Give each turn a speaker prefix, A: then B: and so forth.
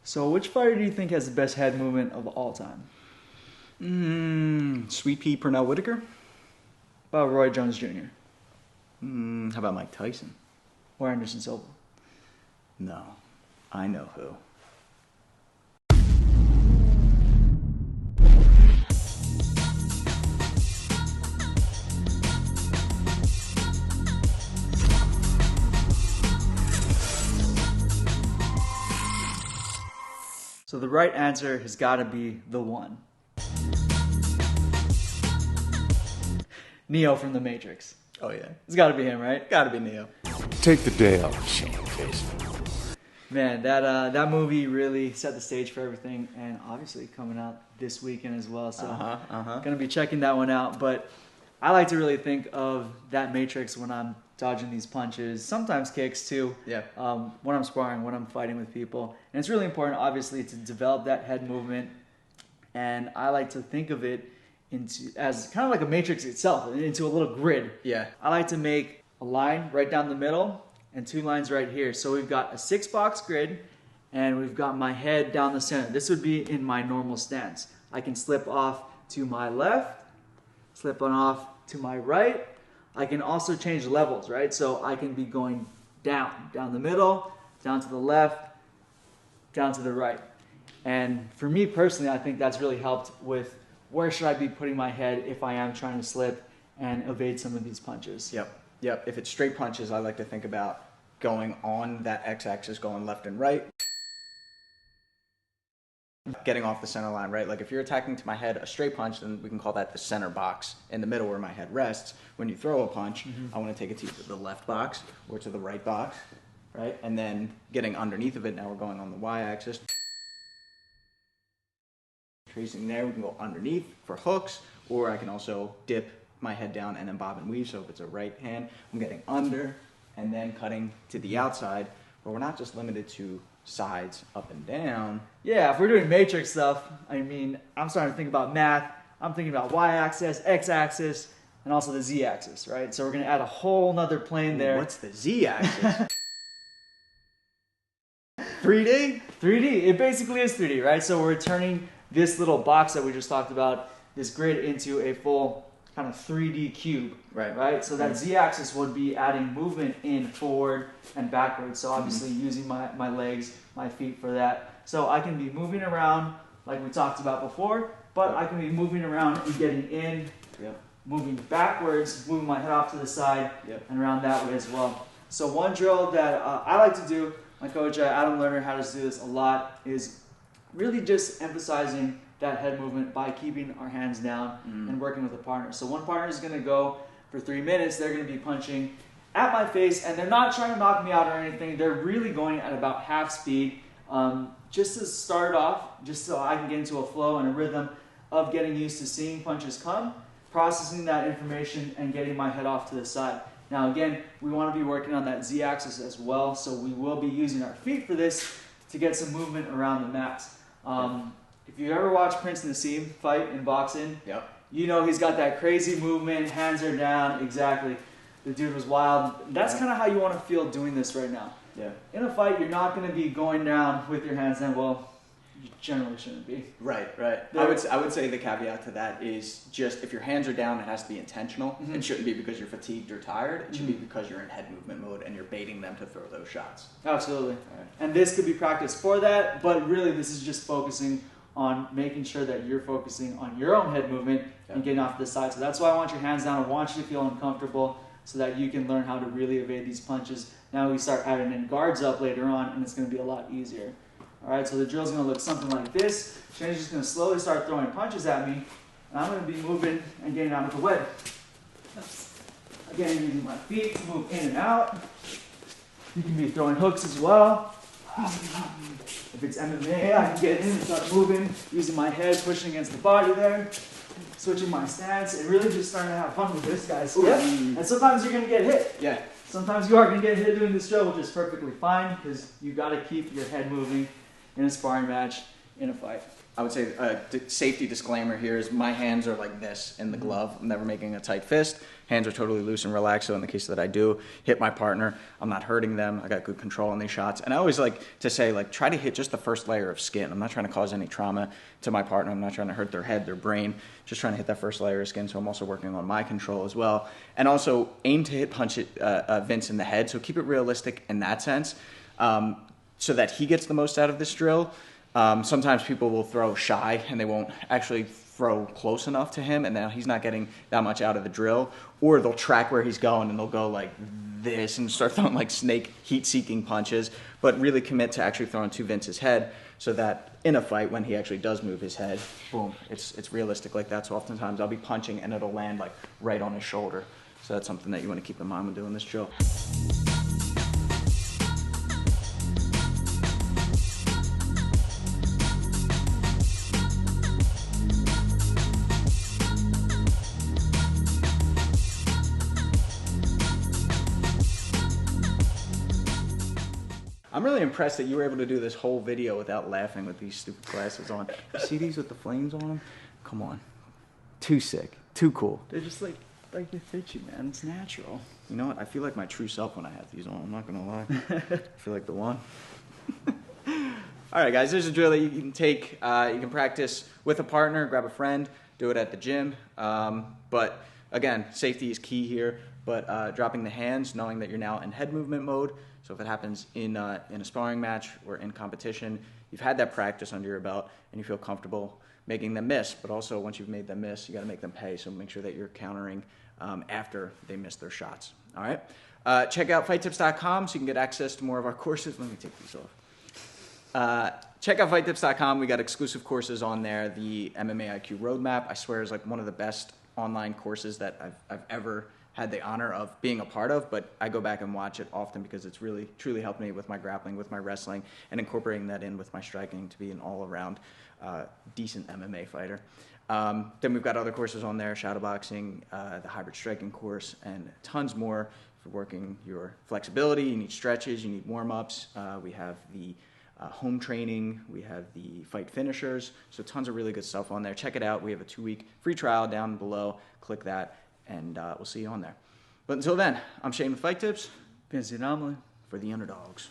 A: So which fighter do you think has the best head movement of all time?
B: Sweet Pea Pernell Whitaker?
A: About Roy Jones Jr.
B: How about Mike Tyson?
A: or Anderson Silva?
B: No, I know who.
A: So the right answer has got to be the one. Neo from The Matrix.
B: Oh yeah,
A: It's got to be him, right?
B: gotta be Neo.
C: Take the day off, showcase.
A: Man, that movie really set the stage for everything, and obviously coming out this weekend as well. So gonna be checking that one out. But I like to really think of that Matrix when I'm dodging these punches, sometimes kicks too.
B: Yeah.
A: When I'm sparring, when I'm fighting with people, and it's really important, obviously, to develop that head movement. And I like to think of it as kind of like a matrix itself, into a little grid.
B: Yeah.
A: I like to make a line right down the middle and two lines right here. So we've got a 6-box grid, and we've got my head down the center. This would be in my normal stance. I can slip off to my left, slip on off to my right. I can also change levels, right? So I can be going down the middle, down to the left, down to the right. And for me personally, I think that's really helped with where should I be putting my head if I am trying to slip and evade some of these punches.
B: Yep. If it's straight punches, I like to think about going on that x-axis, going left and right. Getting off the center line, right? Like if you're attacking to my head, a straight punch, then we can call that the center box in the middle where my head rests. When you throw a punch, I want to take it to either the left box or to the right box, right? And then getting underneath of it, now we're going on the y-axis. Tracing there, we can go underneath for hooks, or I can also dip my head down and then bob and weave. So if it's a right hand, I'm getting under and then cutting to the outside, but we're not just limited to sides up and down.
A: Yeah, if we're doing matrix stuff, I mean, I'm starting to think about math. I'm thinking about y-axis, x-axis, and also the z-axis, right? So we're going to add a whole nother plane there.
B: What's the z-axis?
A: 3D? 3D. It basically is 3D, right? So we're turning this little box that we just talked about, this grid, into a full kind of 3D cube, right? So that z-axis would be adding movement in forward and backwards. So obviously using my legs, my feet for that. So I can be moving around like we talked about before, but I can be moving around and getting in, moving backwards, moving my head off to the side, and around that way as well. So one drill that I like to do, my coach Adam Lerner had us do this a lot, is really just emphasizing that head movement by keeping our hands down and working with a partner. So one partner is going to go for 3 minutes. They're going to be punching at my face, and they're not trying to knock me out or anything. They're really going at about half speed, just to start off, just so I can get into a flow and a rhythm of getting used to seeing punches come, processing that information, and getting my head off to the side. Now again, we want to be working on that z-axis as well, so we will be using our feet for this to get some movement around the mat. If you ever watched Prince Nassim fight in boxing, you know he's got that crazy movement, hands are down, exactly. The dude was wild. That's kind of how you want to feel doing this right now. In a fight, you're not going to be going down with your hands down. Well, you generally shouldn't be.
B: Right. I would say the caveat to that is just if your hands are down, it has to be intentional. It shouldn't be because you're fatigued or tired. It should be because you're in head movement mode and you're baiting them to throw those shots.
A: Absolutely. And this could be practiced for that, but really this is just focusing on making sure that you're focusing on your own head movement and getting off to the side. So that's why I want your hands down. I want you to feel uncomfortable so that you can learn how to really evade these punches. Now we start adding in guards up later on, and it's going to be a lot easier. All right, so the drill is going to look something like this. Shannon's just going to slowly start throwing punches at me, and I'm going to be moving and getting out of the way. Again, using my feet to move in and out. You can be throwing hooks as well. If it's MMA, I can get in and start moving, using my head, pushing against the body there, switching my stance, and really just starting to have fun with this, guys. And sometimes you're going to get hit. Sometimes you are going to get hit doing this drill, which is perfectly fine, because you got to keep your head moving in a sparring match, in a fight.
B: I would say safety disclaimer here is my hands are like this in the glove. I'm never making a tight fist. Hands are totally loose and relaxed. So in the case that I do hit my partner, I'm not hurting them. I got good control on these shots. And I always like to say, like, try to hit just the first layer of skin. I'm not trying to cause any trauma to my partner. I'm not trying to hurt their head, their brain. Just trying to hit that first layer of skin. So I'm also working on my control as well. And also aim to hit punch Vince in the head. So keep it realistic in that sense, so that he gets the most out of this drill. Sometimes people will throw shy and they won't actually throw close enough to him, and now he's not getting that much out of the drill. Or they'll track where he's going and they'll go like this and start throwing like snake heat-seeking punches, but really commit to actually throwing to Vince's head, so that in a fight, when he actually does move his head, boom, it's realistic like that. So oftentimes I'll be punching and it'll land like right on his shoulder. So that's something that you want to keep in mind when doing this drill. I'm really impressed that you were able to do this whole video without laughing with these stupid glasses on. You see these with the flames on them? Come on. Too sick. Too cool.
A: They're just like they fit you, man. It's natural.
B: You know what? I feel like my true self when I have these on. I'm not going to lie. I feel like the one. All right, guys. There's a drill that you can take. You can practice with a partner, grab a friend, do it at the gym. But again, safety is key here. But dropping the hands, knowing that you're now in head movement mode. So if it happens in a sparring match or in competition, you've had that practice under your belt and you feel comfortable making them miss. But also once you've made them miss, you got to make them pay. So make sure that you're countering after they miss their shots. All right. Check out fightTIPS.com so you can get access to more of our courses. Let me take these off. Check out fightTIPS.com. We got exclusive courses on there. The MMA IQ Roadmap, I swear, is like one of the best online courses that I've ever had the honor of being a part of, but I go back and watch it often because it's really, truly helped me with my grappling, with my wrestling, and incorporating that in with my striking to be an all-around decent MMA fighter. Then we've got other courses on there, shadowboxing, the hybrid striking course, and tons more for working your flexibility. You need stretches, you need warm-ups. We have the home training, we have the fight finishers, so tons of really good stuff on there. Check it out. We have a 2-week free trial down below. Click that, and we'll see you on there. But until then, I'm Shane with Fight Tips.
A: Vince the Anomaly.
B: For the underdogs.